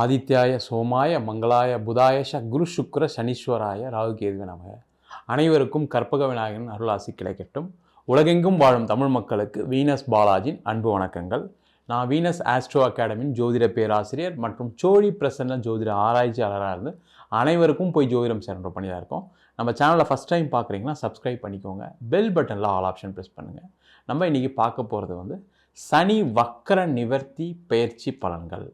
ஆதித்யாய சோமாய மங்களாய புதாயஷ குரு சுக்ர சனீஸ்வராய ராகுகேதுவே நமக. அனைவருக்கும் கற்பக விநாயகன் அருளாசி கிடைக்கட்டும். உலகெங்கும் வாழும் தமிழ் மக்களுக்கு வீனஸ் பாலாஜின் அன்பு வணக்கங்கள். நான் வீனஸ் ஆஸ்ட்ரோ அகாடமியின் ஜோதிட பேராசிரியர் மற்றும் சோழி பிரசன்ன ஜோதிட ஆராய்ச்சியாளராக இருந்து அனைவருக்கும் போய் ஜோதிடம் சேர்ந்த பண்ணிதான் இருக்கோம். நம்ம சேனலில் ஃபஸ்ட் டைம் பார்க்குறீங்கன்னா சப்ஸ்கிரைப் பண்ணிக்கோங்க. பெல் பட்டனில் ஆல் ஆப்ஷன் ப்ரெஸ் பண்ணுங்கள். நம்ம இன்றைக்கி பார்க்க போகிறது சனி வக்கர நிவர்த்தி பயிற்சி பலன்கள்.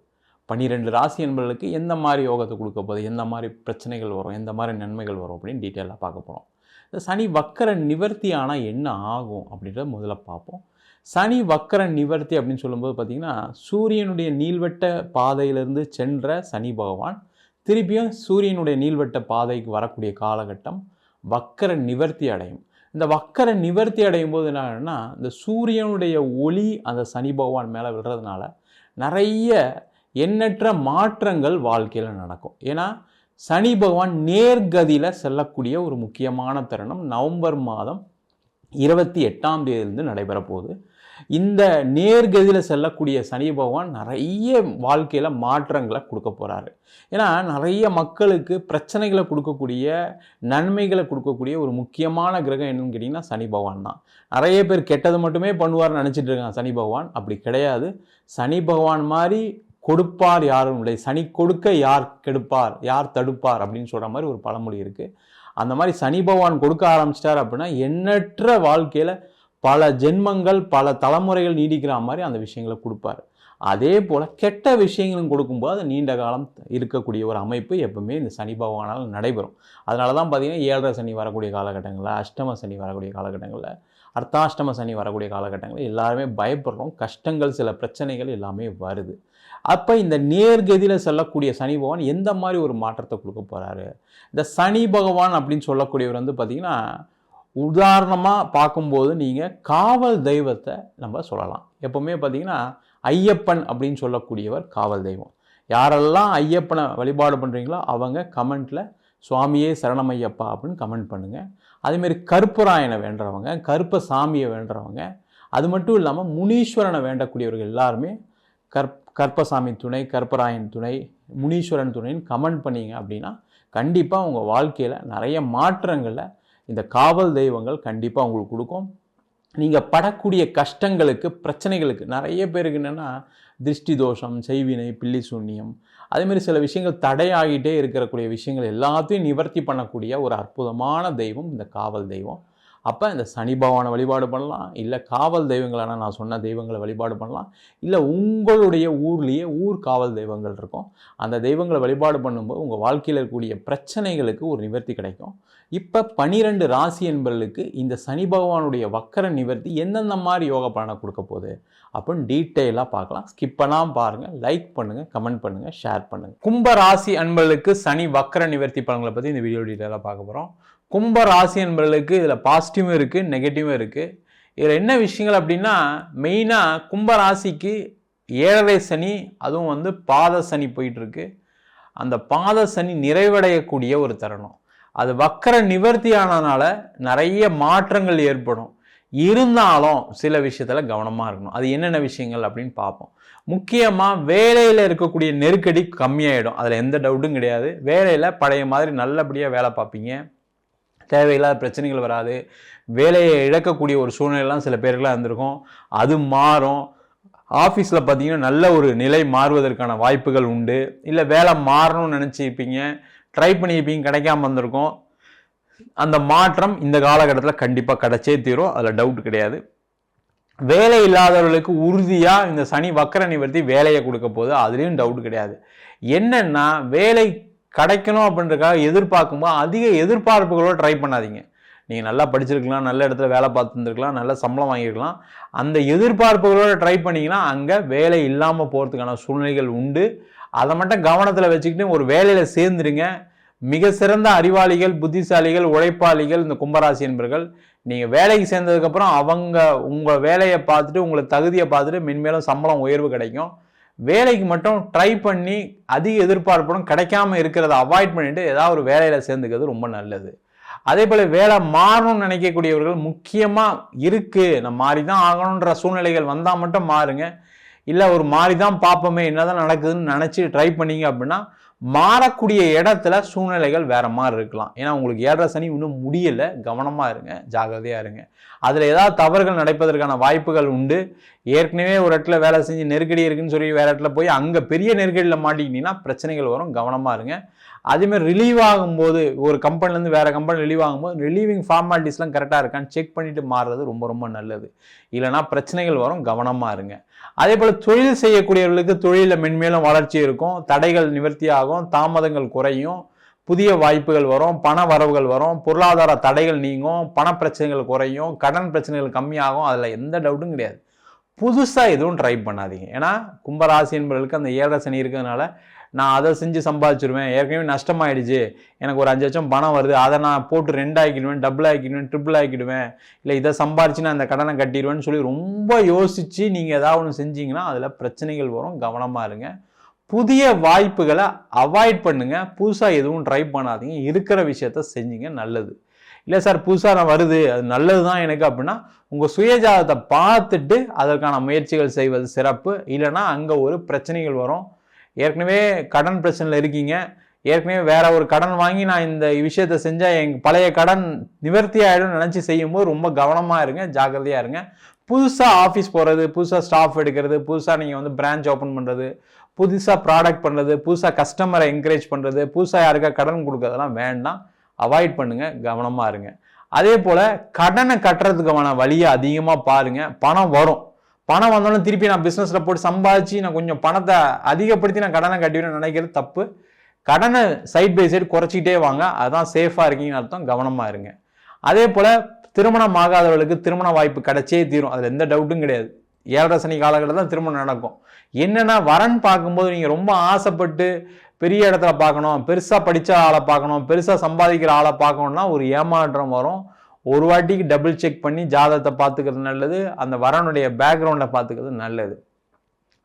12 ராசி என்பவர்களுக்கு எந்த மாதிரி யோகத்தை கொடுக்க போகுது, எந்த மாதிரி பிரச்சனைகள் வரும், எந்த மாதிரி நன்மைகள் வரும் அப்படின்னு டீட்டெயிலாக பார்க்க போகிறோம். இந்த சனி வக்கர நிவர்த்தி ஆனால் என்ன ஆகும் அப்படின்றத முதல்ல பார்ப்போம். சனி வக்கர நிவர்த்தி அப்படின்னு சொல்லும்போது பார்த்திங்கன்னா, சூரியனுடைய நீள்வட்ட பாதையிலிருந்து சென்ற சனி பகவான் திருப்பியும் சூரியனுடைய நீள்வட்ட பாதைக்கு வரக்கூடிய காலகட்டம் வக்கர நிவர்த்தி அடையும். இந்த வக்கர நிவர்த்தி அடையும் போது என்னன்னா, இந்த சூரியனுடைய ஒளி அந்த சனி பகவான் மேலே விடுறதுனால நிறைய எண்ணற்ற மாற்றங்கள் வாழ்க்கையில் நடக்கும். ஏன்னா சனி பகவான் நேர்கதியில் செல்லக்கூடிய ஒரு முக்கியமான தருணம் நவம்பர் மாதம் 28ஆம் தேதியிலிருந்து நடைபெற போகுது. இந்த நேர்கதியில் செல்லக்கூடிய சனி பகவான் நிறைய வாழ்க்கையில் மாற்றங்களை கொடுக்க போகிறாரு. ஏன்னா நிறைய மக்களுக்கு பிரச்சனைகளை கொடுக்கக்கூடிய, நன்மைகளை கொடுக்கக்கூடிய ஒரு முக்கியமான கிரகம் என்னன்னு கேட்டிங்கன்னா சனி பகவான் தான். நிறைய பேர் கெட்டது மட்டுமே பண்ணுவார்னு நினச்சிட்டு இருக்காங்க. சனி பகவான் அப்படி கிடையாது. சனி பகவான் மாதிரி கொடுப்பார் யாரும் இல்லை. சனி கொடுக்க யார் கெடுப்பார், யார் தடுப்பார் அப்படின்னு சொல்கிற மாதிரி ஒரு பழமொழி இருக்குது. அந்த மாதிரி சனி பகவான் கொடுக்க ஆரம்பிச்சிட்டார் அப்படின்னா எண்ணற்ற வாழ்க்கையில் பல ஜென்மங்கள் பல தலைமுறைகள் நீடிக்கிற மாதிரி அந்த விஷயங்களை கொடுப்பார். அதே போல் கெட்ட விஷயங்களும் கொடுக்கும்போது அது நீண்ட காலம் இருக்கக்கூடிய ஒரு அமைப்பு எப்பவுமே இந்த சனி பகவானால் நடைபெறும். அதனால தான் பார்த்திங்கன்னா 7.5 சனி வரக்கூடிய காலகட்டங்களில், அஷ்டம சனி வரக்கூடிய காலகட்டங்களில், அர்த்தாஷ்டம சனி வரக்கூடிய காலகட்டங்களில் எல்லாருமே பயப்படுறோம். கஷ்டங்கள், சில பிரச்சனைகள் எல்லாமே வருது. அப்போ இந்த நேர்கதியில் செல்லக்கூடிய சனி பகவான் எந்த மாதிரி ஒரு மாற்றத்தை கொடுக்க போகிறாரு? இந்த சனி பகவான் அப்படின்னு சொல்லக்கூடியவர் பார்த்திங்கன்னா, உதாரணமாக பார்க்கும்போது நீங்கள் காவல் தெய்வத்தை நம்ம சொல்லலாம். எப்போவுமே பார்த்திங்கன்னா ஐயப்பன் அப்படின்னு சொல்லக்கூடியவர் காவல் தெய்வம். யாரெல்லாம் ஐயப்பனை வழிபாடு பண்ணுறீங்களோ அவங்க கமெண்ட்டில் சுவாமியே சரணமையப்பா அப்படின்னு கமெண்ட் பண்ணுங்கள். அதேமாரி கருப்பராயனை வேண்டுறவங்க, கருப்ப சாமியை வேண்டுறவங்க, அது மட்டும் இல்லாமல் முனீஸ்வரனை வேண்டக்கூடியவர்கள் எல்லாருமே கற்பசாமி துணை, கற்பராயன் துணை, முனீஸ்வரன் துணைன்னு கமெண்ட் பண்ணிங்க அப்படின்னா கண்டிப்பாக உங்கள் வாழ்க்கையில் நிறைய மாற்றங்களை இந்த காவல் தெய்வங்கள் கண்டிப்பாக உங்களுக்கு கொடுக்கும். நீங்கள் படக்கூடிய கஷ்டங்களுக்கு, பிரச்சனைகளுக்கு நிறைய பேருக்கு என்னென்னா திருஷ்டி தோஷம், செய்வினை, பில்லி சூன்யம், அதேமாதிரி சில விஷயங்கள் தடையாகிட்டே இருக்கக்கூடிய விஷயங்கள் எல்லாத்தையும் நிவர்த்தி பண்ணக்கூடிய ஒரு அற்புதமான தெய்வம் இந்த காவல் தெய்வம். அப்போ இந்த சனி பகவானை வழிபாடு பண்ணலாம், இல்லை காவல் தெய்வங்களான நான் சொன்ன தெய்வங்களை வழிபாடு பண்ணலாம், இல்லை உங்களுடைய ஊர்லேயே ஊர் காவல் தெய்வங்கள் இருக்கும். அந்த தெய்வங்களை வழிபாடு பண்ணும்போது உங்கள் வாழ்க்கையில் இருக்கக்கூடிய பிரச்சனைகளுக்கு ஒரு நிவர்த்தி கிடைக்கும். இப்போ 12 ராசி என்பவர்களுக்கு இந்த சனி பகவானுடைய வக்கர நிவர்த்தி எந்தெந்த மாதிரி யோக பலனை கொடுக்க போகுது அப்படின்னு டீட்டெயிலாக பார்க்கலாம். ஸ்கிப் பண்ணாமல் பாருங்கள், லைக் பண்ணுங்கள், கமெண்ட் பண்ணுங்கள், ஷேர் பண்ணுங்கள். கும்ப ராசி அன்பர்களுக்கு சனி வக்கர நிவர்த்தி பலன்களை பற்றி இந்த வீடியோ டீட்டெயிலாக பார்க்க போகிறோம். கும்ப ராசி என்பவர்களுக்கு இதில் பாசிட்டிவும் இருக்குது, நெகட்டிவும் இருக்குது. இதில் என்ன விஷயங்கள் அப்படின்னா, மெயினாக கும்ப ராசிக்கு 7.5 சனி, அதுவும் பாத சனி போயிட்டுருக்கு. அந்த பாத சனி நிறைவடையக்கூடிய ஒரு தருணம். அது வக்கர நிவர்த்தி ஆனதுனால நிறைய மாற்றங்கள் ஏற்படும். இருந்தாலும் சில விஷயத்தில் கவனமாக இருக்கணும். அது என்னென்ன விஷயங்கள் அப்படின்னு பார்ப்போம். முக்கியமாக வேலையில் இருக்கக்கூடிய நெருக்கடி கம்மியாயிடும், அதில் எந்த டவுட்டும் கிடையாது. வேலையில் பழைய மாதிரி நல்லபடியாக வேலை பார்ப்பீங்க, தேவையில்லாத பிரச்சனைகள் வராது. வேலையை இழக்கக்கூடிய ஒரு சூழ்நிலைலாம் சில பேருக்குலாம் இருந்திருக்கும், அது மாறும். ஆஃபீஸில் பார்த்தீங்கன்னா நல்ல ஒரு நிலை மாறுவதற்கான வாய்ப்புகள் உண்டு. இல்லை வேலை மாறணும்னு நினச்சிருப்பீங்க, ட்ரை பண்ணியிருப்பீங்க, கிடைக்காம வந்திருக்கும். அந்த மாற்றம் இந்த காலகட்டத்தில் கண்டிப்பாக கிடைச்சே தீரும், அதில் டவுட் கிடையாது. வேலை இல்லாதவர்களுக்கு உறுதியாக இந்த சனி வக்கர நிவர்த்தி வேலையை கொடுக்க போது, அதுலேயும் டவுட் கிடையாது. என்னென்னா, வேலை கிடைக்கணும் அப்படின்றக்காக எதிர்பார்க்கும்போது அதிக எதிர்பார்ப்புகளோடு ட்ரை பண்ணாதீங்க. நீங்கள் நல்லா படிச்சிருக்கலாம், நல்ல இடத்துல வேலை பார்த்துருந்துருக்கலாம், நல்ல சம்பளம் வாங்கியிருக்கலாம். அந்த எதிர்பார்ப்புகளோடு ட்ரை பண்ணிங்கன்னா அங்கே வேலை இல்லாமல் போகிறதுக்கான சூழ்நிலைகள் உண்டு. அதை மட்டும் கவனத்தில் வச்சுக்கிட்டு ஒரு வேலையில் சேர்ந்துருங்க. மிக சிறந்த அறிவாளிகள், புத்திசாலிகள், உழைப்பாளிகள் இந்த கும்பராசி என்பர்கள். நீங்கள் வேலைக்கு சேர்ந்ததுக்கப்புறம் அவங்க உங்கள் வேலையை பார்த்துட்டு, உங்களை தகுதியை பார்த்துட்டு மென்மேலும் சம்பளம் உயர்வு கிடைக்கும். வேலைக்கு மட்டும் ட்ரை பண்ணி அதிக எதிர்பார்ப்புடன் கிடைக்காம இருக்கிறத அவாய்ட் பண்ணிட்டு ஏதாவது ஒரு வேலையில் சேர்ந்துக்கிறது ரொம்ப நல்லது. அதே போல் வேலை மாறணும்னு நினைக்கக்கூடியவர்கள் முக்கியமாக இருக்குது, நம்ம மாறி தான் ஆகணுன்ற சூழ்நிலைகள் வந்தால் மட்டும் மாறுங்க. இல்லை ஒரு மாதிரி தான் பார்ப்போமே என்னதான் நடக்குதுன்னு நினச்சி ட்ரை பண்ணீங்க அப்படின்னா மாறக்கூடிய இடத்துல சூழ்நிலைகள் வேற மாதிரி இருக்கலாம். ஏன்னா உங்களுக்கு 7.5 சனி இன்னும் முடியலை, கவனமாக இருங்க, ஜாகிரதையாக இருங்க. அதில் ஏதாவது தவறுகள் நடப்பதற்கான வாய்ப்புகள் உண்டு. ஏற்கனவே ஒரு இடத்துல வேலை செஞ்சு நெருக்கடி இருக்குன்னு சொல்லி வேற இடத்துல போய் அங்கே பெரிய நெருக்கடியில் மாட்டிக்கிட்டீங்கன்னா பிரச்சனைகள் வரும், கவனமாக இருங்க. அதேமாதிரி ரிலீவ் ஆகும்போது ஒரு கம்பெனிலேருந்து வேறு கம்பெனி ரிலீவ் ஆகும்போது ரிலீவிங் ஃபார்மாலிட்டிஸ்லாம் கரெக்டாக இருக்கான்னு செக் பண்ணிவிட்டு மாறுறது ரொம்ப ரொம்ப நல்லது. இல்லைனா பிரச்சனைகள் வரும், கவனமாக இருங்க. அதே போல் தொழில் செய்யக்கூடியவர்களுக்கு தொழிலில் மென்மேலும் வளர்ச்சி இருக்கும், தடைகள் நிவர்த்தி ஆகும், தாமதங்கள் குறையும், புதிய வாய்ப்புகள் வரும், பண வரவுகள் வரும், பொருளாதார தடைகள் நீங்கும், பண பிரச்சனைகள் குறையும், கடன் பிரச்சனைகள் கம்மியாகும். அதில் எந்த டவுட்டும் கிடையாது. புதுசாக எதுவும் ட்ரை பண்ணாதீங்க. ஏன்னா கும்பராசி என்பவர்களுக்கு அந்த 7.5 சனி இருக்கிறதுனால நான் அதை செஞ்சு சம்பாதிச்சிருவேன், ஏற்கனவே நஷ்டமாயிடுச்சு, எனக்கு ஒரு 5 லட்சம் பணம் வருது, அதை நான் போட்டு 2 ஆக்கிடுவேன், டபுள் ஆக்கிடுவேன், ட்ரிபிள் ஆக்கிடுவேன், இல்லை இதை சம்பாரிச்சு நான் அந்த கடனை கட்டிடுவேன்னு சொல்லி ரொம்ப யோசித்து நீங்கள் ஏதாவது ஒன்று செஞ்சீங்கன்னா அதில் பிரச்சனைகள் வரும், கவனமாக இருங்க. புதிய வாய்ப்புகளை அவாய்ட் பண்ணுங்க, புதுசாக எதுவும் ட்ரை பண்ணாதீங்க, இருக்கிற விஷயத்த செஞ்சீங்க நல்லது. இல்லை சார் புதுசாக நான் வருது அது நல்லது தான் எனக்கு அப்படின்னா உங்கள் சுயஜாதத்தை பார்த்துட்டு அதற்கான முயற்சிகள் செய்வது சிறப்பு. இல்லைன்னா அங்கே ஒரு பிரச்சனைகள் வரும். ஏற்கனவே கடன் பிரச்சனையில் இருக்கீங்க, ஏற்கனவே வேற ஒரு கடன் வாங்கி நான் இந்த விஷயத்த செஞ்சால் எங்கள் பழைய கடன் நிவர்த்தி ஆகிடும் நினச்சி செய்யும்போது ரொம்ப கவனமாக இருங்க, ஜாக்கிரதையாக இருங்க. புதுசாக ஆஃபீஸ் போகிறது, புதுசாக ஸ்டாஃப் எடுக்கிறது, புதுசாக நீங்கள் வந்து பிரான்ச் ஓப்பன் பண்ணுறது, புதுசாக ப்ராடக்ட் பண்ணுறது, புதுசாக கஸ்டமரை என்கரேஜ் பண்ணுறது, புதுசாக யாருக்கா கடன் கொடுக்கறதெல்லாம் வேண்டாம், அவாய்ட் பண்ணுங்கள், கவனமாக இருங்க. அதே போல் கடனை கட்டுறதுக்கான வழியை அதிகமாக பாருங்கள். பணம் வரும், பணம் வந்தாலும் திருப்பி நான் பிஸ்னஸில் போட்டு சம்பாதிச்சு நான் கொஞ்சம் பணத்தை அதிகப்படுத்தி நான் கடனை கட்டிவின்னு நினைக்கிறது தப்பு. கடனை சைட் பை சைடு குறைச்சிக்கிட்டே வாங்க, அதுதான் சேஃபாக இருக்கீங்கன்னு அர்த்தம், கவனமாக இருங்க. அதே போல் திருமணம் ஆகாதவர்களுக்கு திருமண வாய்ப்பு கிடைச்சே தீரும், அதில் எந்த டவுட்டும் கிடையாது. 7.5 சனி காலகட்டத்தில் தான் திருமணம் நடக்கும். என்னென்னா வரன் பார்க்கும்போது நீங்கள் ரொம்ப ஆசைப்பட்டு பெரிய இடத்துல பார்க்கணும், பெருசாக படித்த ஆளை பார்க்கணும், பெருசாக சம்பாதிக்கிற ஆளை பார்க்கணுன்னா ஒரு ஏமாற்றம் வரும். ஒரு வாட்டிக்கு டபுள் செக் பண்ணி ஜாதகத்தை பார்த்துக்கிறது நல்லது, அந்த வரனுடைய பேக்ரவுண்டை பார்த்துக்கிறது நல்லது.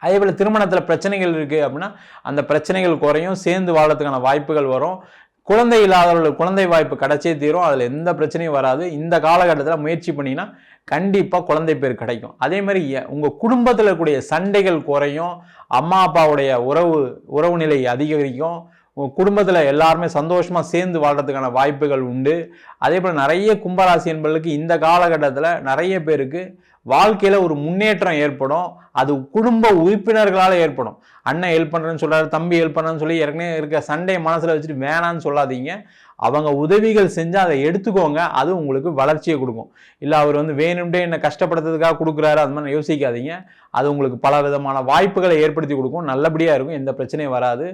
அதே போல் திருமணத்தில் பிரச்சனைகள் இருக்குது அப்படின்னா அந்த பிரச்சனைகள் குறையும், சேர்ந்து வாழறதுக்கான வாய்ப்புகள் வரும். குழந்தை இல்லாதவர்களுக்கு குழந்தை வாய்ப்பு கிடைச்சே தீரும், அதில் எந்த பிரச்சனையும் வராது. இந்த காலகட்டத்தில் முயற்சி பண்ணிங்கன்னா கண்டிப்பாக குழந்தை பேர் கிடைக்கும். அதே மாதிரி உங்கள் குடும்பத்தில் இருக்கக்கூடிய சண்டைகள் குறையும், அம்மா அப்பாவுடைய உறவு நிலை அதிகரிக்கும், உங்கள் குடும்பத்தில் எல்லாருமே சந்தோஷமாக சேர்ந்து வாழ்கிறதுக்கான வாய்ப்புகள் உண்டு. அதே போல் நிறைய கும்பராசி என்பவர்களுக்கு இந்த காலகட்டத்தில் நிறைய பேருக்கு வாழ்க்கையில் ஒரு முன்னேற்றம் ஏற்படும். அது குடும்ப உறுப்பினர்களால் ஏற்படும். அண்ணன் ஹெல்ப் பண்ணுறேன்னு சொல்கிறாரு, தம்பி ஹெல்ப் பண்ணுறேன்னு சொல்லி ஏற்கனவே இருக்க சண்டையை மனசில் வச்சுட்டு வேணான்னு சொல்லாதீங்க. அவங்க உதவிகள் செஞ்சால் அதை எடுத்துக்கோங்க, அது உங்களுக்கு வளர்ச்சியை கொடுக்கும். இல்லை அவர் வந்து வேணும்டே என்னை கஷ்டப்படுத்துறதுக்காக கொடுக்குறாரு அது மாதிரி யோசிக்காதீங்க. அது உங்களுக்கு பல விதமான வாய்ப்புகளை ஏற்படுத்தி கொடுக்கும், நல்லபடியாக இருக்கும், எந்த பிரச்சனையும் வராது.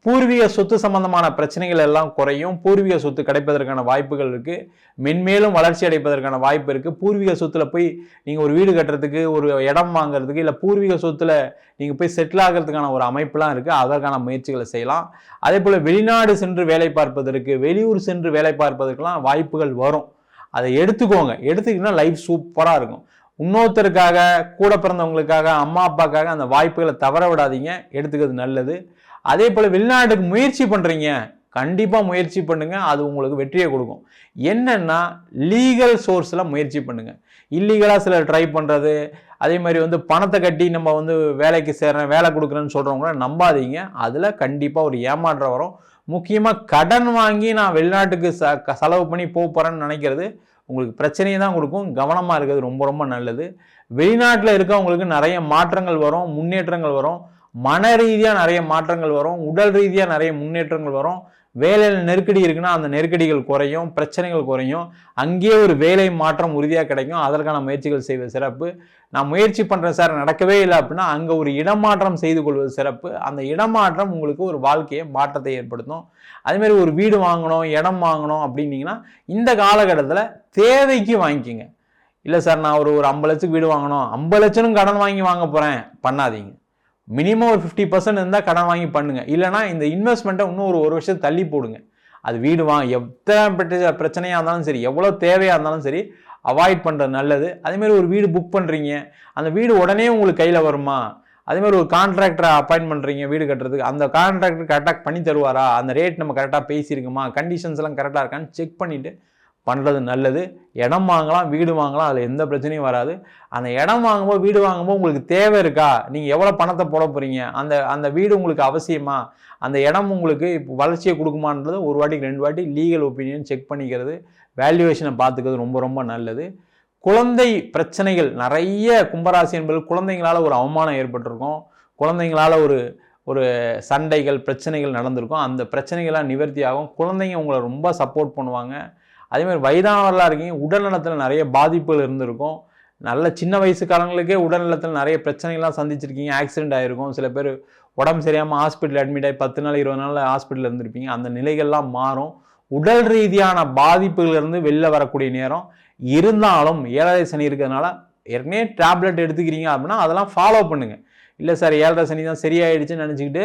பூர்வீக சொத்து சம்பந்தமான பிரச்சனைகள் எல்லாம் குறையும், பூர்வீக சொத்து கிடைப்பதற்கான வாய்ப்புகள் இருக்குது, மென்மேலும் வளர்ச்சி அடைப்பதற்கான வாய்ப்பு இருக்குது. பூர்வீக சொத்துல போய் நீங்கள் ஒரு வீடு கட்டுறதுக்கு, ஒரு இடம் வாங்குறதுக்கு, இல்லை பூர்வீக சொத்துல நீங்கள் போய் செட்டில் ஆகிறதுக்கான ஒரு அமைப்புலாம் இருக்குது, அதற்கான முயற்சிகளை செய்யலாம். அதே போல் வெளிநாடு சென்று வேலை பார்ப்பதற்கு, வெளியூர் சென்று வேலை பார்ப்பதற்கெல்லாம் வாய்ப்புகள் வரும், அதை எடுத்துக்கோங்க. எடுத்துக்கிட்டா லைஃப் சூப்பராக இருக்கும். இன்னொருத்தருக்காக, கூட பிறந்தவங்களுக்காக, அம்மா அப்பாக்காக அந்த வாய்ப்புகளை தவற விடாதீங்க, எடுத்துக்கிறது நல்லது. அதே போல் வெளிநாட்டுக்கு முயற்சி பண்ணுறீங்க, கண்டிப்பாக முயற்சி பண்ணுங்க, அது உங்களுக்கு வெற்றியை கொடுக்கும். என்னன்னா லீகல் சோர்ஸில் முயற்சி பண்ணுங்க. இல்லீகலாக சிலர் ட்ரை பண்ணுறது, அதே மாதிரி வந்து பணத்தை கட்டி நம்ம வந்து வேலைக்கு சேர்றேன், வேலை கொடுக்குறேன்னு சொல்கிறவங்கள நம்பாதீங்க, அதில் கண்டிப்பாக ஒரு ஏமாற்றம் வரும். முக்கியமாக கடன் வாங்கி நான் வெளிநாட்டுக்கு செலவு பண்ணி போகிறேன்னு நினைக்கிறது உங்களுக்கு பிரச்சனையை தான் கொடுக்கும், கவனமாக இருக்கிறது ரொம்ப ரொம்ப நல்லது. வெளிநாட்டில் இருக்கவங்களுக்கு நிறைய மாற்றங்கள் வரும், முன்னேற்றங்கள் வரும், மன ரீதியாக நிறைய மாற்றங்கள் வரும், உடல் ரீதியாக நிறைய முன்னேற்றங்கள் வரும். வேலையில் நெருக்கடி இருக்குன்னா அந்த நெருக்கடிகள் குறையும், பிரச்சனைகள் குறையும், அங்கேயே ஒரு வேலை மாற்றம் உறுதியாக கிடைக்கும். அதற்கான முயற்சிகள் செய்வது சிறப்பு. நான் முயற்சி பண்ணுறேன் சார் நடக்கவே இல்லை அப்படின்னா அங்கே ஒரு இடமாற்றம் செய்து கொள்வது சிறப்பு. அந்த இடமாற்றம் உங்களுக்கு ஒரு வாழ்க்கையை மாற்றத்தை ஏற்படுத்தும். அதேமாதிரி ஒரு வீடு வாங்கணும், இடம் வாங்கணும் அப்படின்னீங்கன்னா இந்த காலகட்டத்தில் தேவைக்கு வாங்கிக்கிங்க. இல்லை சார் நான் ஒரு 50 லட்சத்துக்கு வீடு வாங்கணும், 50 லட்சம் கடன் வாங்கி வாங்க போகிறேன், பண்ணாதீங்க. மினிமம் ஒரு 50% இருந்தால் கடன் வாங்கி பண்ணுங்க. இல்லைனா இந்த இன்வெஸ்ட்மெண்ட்டை இன்னும் ஒரு வருஷம் தள்ளி போடுங்க. அது வீடு எத்தனை பிரச்சனையாக இருந்தாலும் சரி, எவ்வளோ தேவையாக இருந்தாலும் சரி, அவாய்ட் பண்ணுறது நல்லது. அதேமாதிரி ஒரு வீடு புக் பண்ணுறீங்க, அந்த வீடு உடனே உங்களுக்கு கையில் வருமா? அதேமாதிரி ஒரு கான்ட்ராக்டரை அப்பாயின்ட் பண்ணுறீங்க வீடு கட்டுறதுக்கு, அந்த கான்ட்ராக்டர் கரெக்டாக பண்ணி தருவாரா? அந்த ரேட் நம்ம கரெக்டாக பேசியிருக்குமா? கண்டிஷன்ஸ் எல்லாம் கரெக்டாக இருக்கான்னு செக் பண்ணிவிட்டு பண்ணுறது நல்லது. இடம் வாங்கலாம், வீடு வாங்கலாம், அதில் எந்த பிரச்சனையும் வராது. அந்த இடம் வாங்கும்போது, வீடு வாங்கும்போது உங்களுக்கு தேவை இருக்கா? நீங்கள் எவ்வளோ பணத்தை போட போகிறீங்க? அந்த அந்த வீடு உங்களுக்கு அவசியமா? அந்த இடம் உங்களுக்கு இப்போ வளர்ச்சியை கொடுக்குமான்றது ஒரு வாட்டிக்கு 2 வாட்டி லீகல் ஒப்பீனியன் செக் பண்ணிக்கிறது, வேல்யூவேஷனை பார்த்துக்கிறது ரொம்ப ரொம்ப நல்லது. குழந்தை பிரச்சனைகள் நிறைய கும்பராசி என்பது குழந்தைங்களால் ஒரு அவமானம் ஏற்பட்டிருக்கும், குழந்தைங்களால் ஒரு ஒரு சண்டைகள் பிரச்சனைகள் நடந்திருக்கும். அந்த பிரச்சனைகள்லாம் நிவர்த்தி ஆகும். குழந்தைங்க உங்களை ரொம்ப சப்போர்ட் பண்ணுவாங்க. அதேமாதிரி வயதானவர்களாக இருக்கீங்க, உடல்நலத்தில் நிறைய பாதிப்புகள் இருந்திருக்கும். நல்ல சின்ன வயசுக்காரங்களுக்கே உடல்நலத்தில் நிறைய பிரச்சனைகள்லாம் சந்திச்சிருக்கீங்க, ஆக்சிடென்ட் ஆகிருக்கும். சில பேர் உடம்பு சரியாமல் ஹாஸ்பிட்டல் அட்மிட் ஆகி 10 நாள் 20 நாள் ஹாஸ்பிட்டலில் இருந்திருப்பீங்க. அந்த நிலைகள்லாம் மாறும். உடல் ரீதியான பாதிப்புகளிலிருந்து வெளில வரக்கூடிய நேரம். இருந்தாலும் 7வது சனி இருக்கிறதுனால ஏற்கனவே டேப்லெட் எடுத்துக்கிறீங்க அப்படின்னா அதெல்லாம் ஃபாலோ பண்ணுங்கள். இல்லை சார் 7வது சனி தான் சரியாயிடுச்சுன்னு நினச்சிக்கிட்டு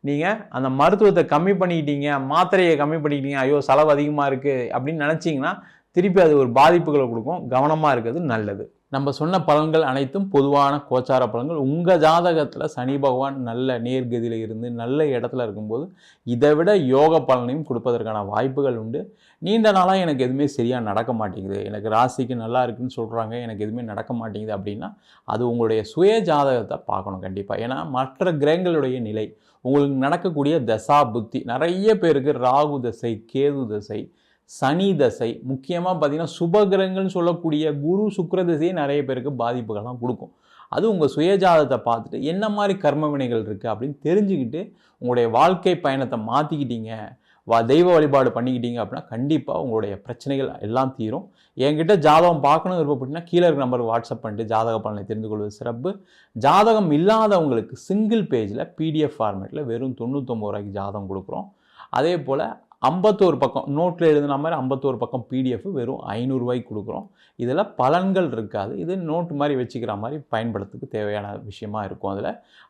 நீங்கள் அந்த மருத்துவத்தை கம்மி பண்ணிக்கிட்டீங்க, மாத்திரையை கம்மி பண்ணிக்கிட்டீங்க, ஐயோ செலவு அதிகமாக இருக்குது அப்படின்னு நினச்சிங்கன்னா திருப்பி அது ஒரு பாதிப்புகளை கொடுக்கும். கவனமாக இருக்கிறது நல்லது. நம்ம சொன்ன பலன்கள் அனைத்தும் பொதுவான கோச்சார பலன்கள். உங்கள் ஜாதகத்தில் சனி பகவான் நல்ல நேர்கதியில் இருந்து நல்ல இடத்துல இருக்கும்போது இதை விட யோக பலனையும் கொடுப்பதற்கான வாய்ப்புகள் உண்டு. நீண்ட நாளாக எனக்கு எதுவுமே சரியாக நடக்க மாட்டேங்குது, எனக்கு ராசிக்கு நல்லா இருக்குன்னு சொல்கிறாங்க, எனக்கு எதுவுமே நடக்க மாட்டேங்குது அப்படின்னா அது உங்களுடைய சுய ஜாதகத்தை பார்க்கணும் கண்டிப்பாக. ஏன்னா மற்ற கிரகங்களுடைய நிலை, உங்களுக்கு நடக்கக்கூடிய தசா புத்தி, நிறைய பேருக்கு ராகு தசை, கேது தசை, சனி தசை, முக்கியமாக பார்த்தீங்கன்னா சுபகிரகங்கள்னு சொல்லக்கூடிய குரு சுக்கிர தசையே நிறைய பேருக்கு பாதிப்புகள்லாம் கொடுக்கும். அது உங்கள் சுயஜாதத்தை பார்த்துட்டு என்ன மாதிரி கர்ம வினைகள் இருக்குது அப்படின்னு தெரிஞ்சுக்கிட்டு உங்களுடைய வாழ்க்கை பயணத்தை மாற்றிக்கிட்டீங்க, தெய்வ வழிபாடு பண்ணிக்கிட்டீங்க அப்படின்னா கண்டிப்பாக உங்களுடைய பிரச்சனைகள் எல்லாம் தீரும். என்கிட்ட ஜாதகம் பார்க்கணும் விருப்பப்பட்டீங்கன்னா கீழே இருக்கிற நம்பருக்கு வாட்ஸ்அப் பண்ணிட்டு ஜாதக பலனை தெரிந்து கொள்வது சிறப்பு. ஜாதகம் இல்லாதவங்களுக்கு சிங்கிள் பேஜில் பிடிஎஃப் ஃபார்மேட்டில் வெறும் 99 ரூபாய்க்கு ஜாதகம் கொடுக்குறோம். அதே போல் 51 பக்கம் நோட்டில் எழுதுன மாதிரி 51 பக்கம் பிடிஎஃப் வெறும் 500 ரூபாய்க்கு கொடுக்குறோம். இதில் பலன்கள் இருக்காது, இது நோட்டு மாதிரி வச்சுக்கிற மாதிரி பயன்படுத்துறதுக்கு தேவையான விஷயமா இருக்கும்.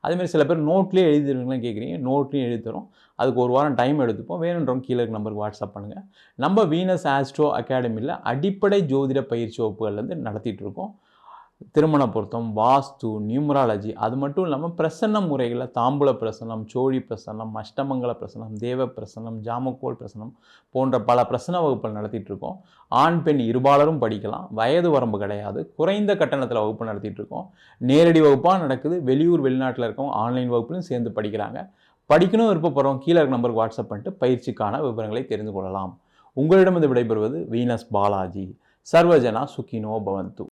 அதேமாதிரி சில பேர் நோட்லேயே எழுதிடுவீங்களாம் கேட்குறீங்க, நோட்லேயும் எழுதி தரோம். அதுக்கு ஒரு வாரம் டைம் எடுத்துப்போம். வேணுன்றவங்க கீழே நம்பருக்கு வாட்ஸ்அப் பண்ணுங்கள். நம்ம வீனஸ் ஆஸ்ட்ரோ அகாடமியில் அடிப்படை ஜோதிட பயிற்சி வகுப்புகள்லேருந்து நடத்திட்டு இருக்கோம். திருமண பொருத்தம், வாஸ்து, நியூமராலஜி, அது மட்டும் இல்லாமல் பிரசன்ன முறைகளில் தாம்பூல பிரசன்னம், சோழி பிரசன்னம், அஷ்டமங்கல பிரசன்னம், தேவ பிரசன்னம், ஜாமக்கோல் பிரசன்னம் போன்ற பல பிரசன்ன வகுப்புகள் நடத்திட்டு இருக்கோம். ஆண் பெண் இருபாலரும் படிக்கலாம், வயது வரம்பு கிடையாது, குறைந்த கட்டணத்தில் வகுப்பு நடத்திட்டு இருக்கோம். நேரடி வகுப்பாக நடக்குது, வெளியூர் வெளிநாட்டில் இருக்கவங்க ஆன்லைன் வகுப்புலையும் சேர்ந்து படிக்கிறாங்க. படிக்கணும் விருப்பப்படுறோம் கீழே இருக்க நம்பருக்கு வாட்ஸ்அப் பண்ணிட்டு பயிற்சிக்கான விவரங்களை தெரிந்து கொள்ளலாம். உங்களிடமிருந்து விடைபெறுவது வீனஸ் பாலாஜி. சர்வஜனா சுகினோ பவந்து.